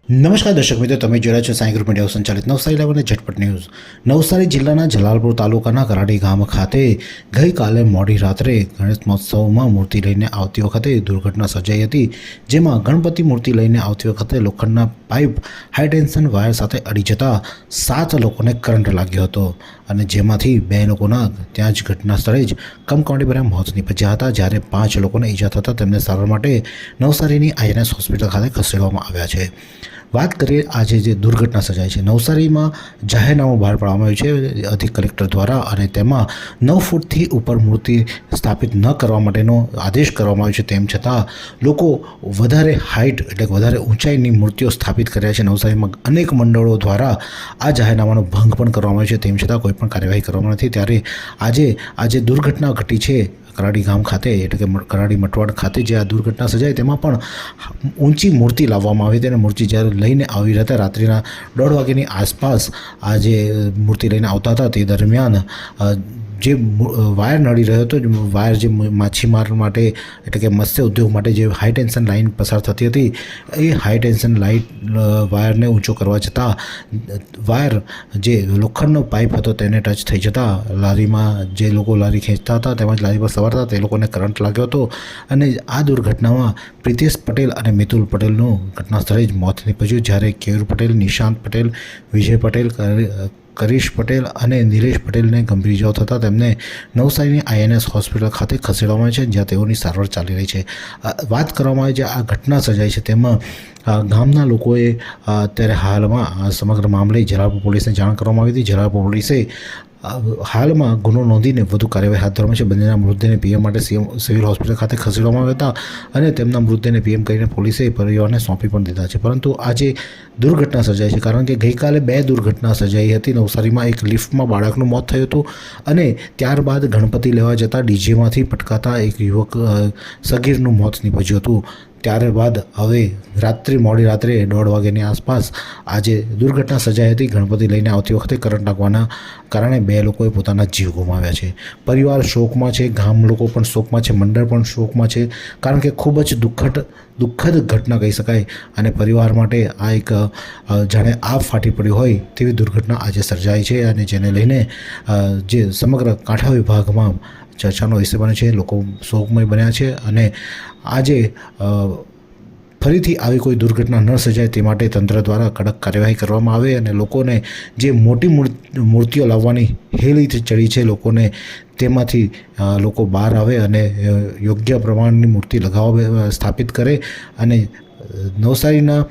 નમસ્કાર દર્શક મિત્રો, તમે જોયા છો સાંઈ ગ્રુપ મીડિયા સંચાલિત નવસારી લાઈવ અને ઝટપટ ન્યૂઝ। નવસારી જિલ્લાના જલાલપુર તાલુકાના કરાડી ગામ ખાતે ગઈકાલે મોડી રાત્રે ગણેશ મહોત્સવમાં મૂર્તિ લઈને આવતી વખતે દુર્ઘટના સર્જાઈ હતી, જેમાં ગણપતિ મૂર્તિ લઈને આવતી વખતે લોખંડના પાઇપ હાઈ ટેન્શન વાયર સાથે અડી જતા 7 લોકોને કરંટ લાગ્યો હતો અને જેમાંથી 2 લોકોના ત્યાં જ ઘટના સ્થળે જ કમકમાટીભર્યા મોત નીપજ્યા હતા, જ્યારે 5 લોકોને ઈજા થતાં તેમને સારવાર માટે નવસારીની આઈએનએસ હોસ્પિટલ ખાતે ખસેડવામાં આવ્યા છે। વાત કરીએ આજે જે દુર્ઘટના સર્જાઈ છે, નવસારીમાં જાહેરનામું બહાર પાડવામાં આવ્યું છે અધિક કલેક્ટર દ્વારા અને તેમાં 9 ફૂટથી ઉપર મૂર્તિ સ્થાપિત ન કરવા માટેનો આદેશ કરવામાં આવ્યો છે। તેમ છતાં લોકો વધારે હાઇટ એટલે વધારે ઊંચાઈની મૂર્તિઓ સ્થાપિત કર્યા છે। નવસારીમાં અનેક મંડળો દ્વારા આ જાહેરનામાનો ભંગ પણ કરવામાં આવ્યો છે, તેમ છતાં કોઈ પણ કાર્યવાહી કરવામાં નથી। ત્યારે આજે દુર્ઘટના ઘટી છે કરાડી ગામ ખાતે, એટલે કે કરાડી મટવાડ ખાતે જે આ દુર્ઘટના સર્જાઈ તેમાં પણ ઊંચી મૂર્તિ લાવવામાં આવી હતી અને મૂર્તિ જ્યારે લઈને આવી રહ્યા હતા રાત્રિના 1:30 વાગ્યાની આસપાસ આ જે મૂર્તિ લઈને આવતા હતા તે દરમિયાન જે વાયર નડી રહ્યો હતો, વાયર જે માછીમાર માટે એટલે કે મત્સ્ય ઉદ્યોગ માટે જે હાઈ ટેન્શન લાઇન પસાર થતી હતી, એ હાઈ ટેન્શન વાયરને ઊંચો કરવા જતાં વાયર જે લોખંડનો પાઇપ હતો તેને ટચ થઈ જતાં લારીમાં જે લોકો લારી ખેંચતા હતા તેમજ લારી પર સવાર હતા તે લોકોને કરંટ લાગ્યો હતો અને આ દુર્ઘટનામાં પ્રિતેશ પટેલ અને મિતુલ પટેલનું ઘટના સ્થળે જ મોત નીપજ્યું, જ્યારે કેયુર પટેલ, નિશાંત પટેલ, વિજય પટેલ, કરીશ પટેલ અને નિલેશ પટેલને ગંભીર ઇજાઓ થતાં તેમને નવસારીની આઈએનએસ હોસ્પિટલ ખાતે ખસેડવામાં આવે છે, જ્યાં તેઓની સારવાર ચાલી રહી છે। વાત કરવામાં આવે જે આ ઘટના સર્જાઈ છે તેમાં ગામના લોકોએ અત્યારે હાલમાં સમગ્ર મામલે જલાલપુર પોલીસને જાણ કરવામાં આવી હતી। જલાલપુર પોલીસે હાલમાં ગુનો નોંધીને વધુ કાર્યવાહી હાથ ધરવામાં છે। બંનેના મૃતદેહને પીએમ માટે સિવિલ હોસ્પિટલ ખાતે ખસેડવામાં આવ્યા હતા અને તેમના મૃતદેહને પીએમ કરીને પોલીસે પરિવારને સોંપી પણ દીધા છે। પરંતુ આજે દુર્ઘટના સર્જાઈ છે કારણ કે ગઈકાલે 2 દુર્ઘટના સર્જાઈ હતી। નવસારીમાં એક લિફ્ટમાં બાળકનું મોત થયું હતું અને ત્યારબાદ ગણપતિ લેવા જતાં ડીજેમાંથી પટકાતા એક યુવક સગીરનું મોત નીપજ્યું હતું। ત્યારબાદ હવે મોડી રાત્રે 1:30 વાગ્યાની આસપાસ આજે દુર્ઘટના સર્જાઈ હતી। ગણપતિ લઈને આવતી વખતે કરંટ લાગવાના કારણે 2 લોકોએ પોતાના જીવ ગુમાવ્યા છે। પરિવાર શોકમાં છે, ગામ લોકો પણ શોકમાં છે, મંડળ પણ શોકમાં છે, કારણ કે ખૂબ જ દુઃખદ ઘટના કહી શકાય અને પરિવાર માટે આ એક જાણે આગ ફાટી પડી હોય તેવી દુર્ઘટના આજે સર્જાઈ છે અને જેને લઈને જે સમગ્ર કાંઠા વિભાગમાં ચર્ચાનો વિષય બને છે, લોકો શોકમય બન્યા છે અને આજે ફરીથી આવી કોઈ દુર્ઘટના ન સર્જાય તે માટે તંત્ર દ્વારા કડક કાર્યવાહી કરવામાં આવે અને લોકોને જે મોટી મૂર્તિઓ લાવવાની હેલી ચડી છે લોકોને તેમાંથી લોકો બહાર આવે અને યોગ્ય પ્રમાણની મૂર્તિ સ્થાપિત કરે। અને નવસારીના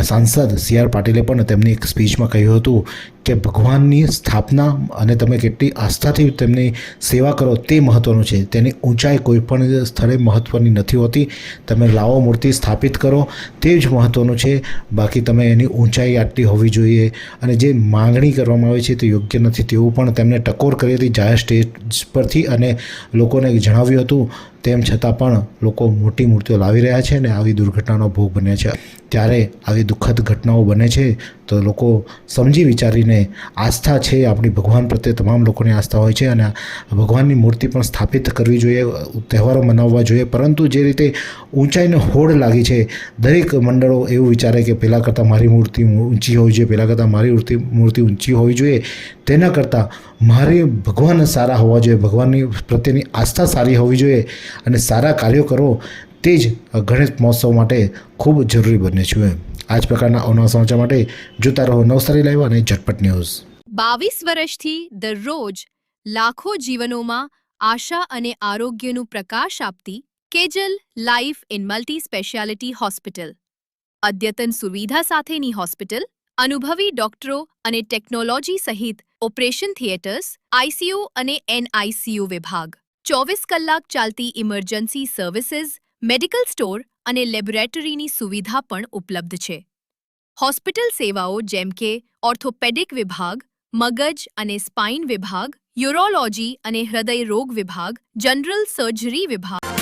સાંસદ CR પાટીલે પણ તેમની એક સ્પીચમાં કહ્યું હતું કે ભગવાનની સ્થાપના અને તમે કેટલી આસ્થાથી તેમની સેવા કરો તે મહત્ત્વનું છે, તેની ઊંચાઈ કોઈ પણ સ્થળે મહત્ત્વની નથી હોતી। તમે લાવો મૂર્તિ સ્થાપિત કરો તે જ મહત્ત્વનું છે, બાકી તમે એની ઊંચાઈ આટલી હોવી જોઈએ અને જે માંગણી કરવામાં આવે છે તે યોગ્ય નથી તેવું પણ તેમને ટકોર કરી હતી જાહેર સ્ટેજ પરથી અને લોકોને જણાવ્યું હતું। તેમ છતાં પણ લોકો મોટી મૂર્તિઓ લાવી રહ્યા છે અને આવી દુર્ઘટનાનો ભોગ બન્યા છે। ત્યારે આવી દુઃખદ ઘટનાઓ બને છે તો લોકો સમજી વિચારીને, આસ્થા છે આપણી ભગવાન પ્રત્યે તમામ લોકોની આસ્થા હોય છે અને ભગવાનની મૂર્તિ પણ સ્થાપિત કરવી જોઈએ, તહેવારો મનાવવા જોઈએ, પરંતુ જે રીતે ઊંચાઈને હોડ લાગી છે દરેક મંડળો એવું વિચારે કે પહેલાં કરતાં મારી મૂર્તિ ઊંચી હોવી જોઈએ, પહેલાં કરતાં મારી મૂર્તિ ઊંચી હોવી જોઈએ, તેના કરતાં મારે ભગવાન સારા હોવા જોઈએ, ભગવાનની પ્રત્યેની આસ્થા સારી હોવી જોઈએ અને સારા કાર્યો કરો તે જ ગણેશ મહોત્સવ માટે ખૂબ જરૂરી બને છે। આ જ પ્રકારના અવનવા સમાચાર માટે જોતા રહો નવસારી લાઈવ અને ઝટપટ ન્યૂઝ। 22 વર્ષથી દરરોજ લાખો જીવનોમાં આશા અને આરોગ્યનું પ્રકાશ આપતી Kejal life in multi speciality hospital, અદ્યતન સુવિધા સાથેની હોસ્પિટલ, અનુભવી ડોક્ટરો અને ટેકનોલોજી સહિત ઓપરેશન થિયેટર્સ, ICU અને NICU વિભાગ, 24 કલાક ચાલતી ઇમરજન્સી સર્વિસીસ, મેડિકલ સ્ટોર અને લેબોરેટરીની સુવિધા પણ ઉપલબ્ધ છે। હોસ્પિટલ સેવાઓ જેમ કે ઓર્થોપેડિક વિભાગ, મગજ અને સ્પાઇન વિભાગ, યુરોલોજી અને હૃદય રોગ વિભાગ, જનરલ સર્જરી વિભાગ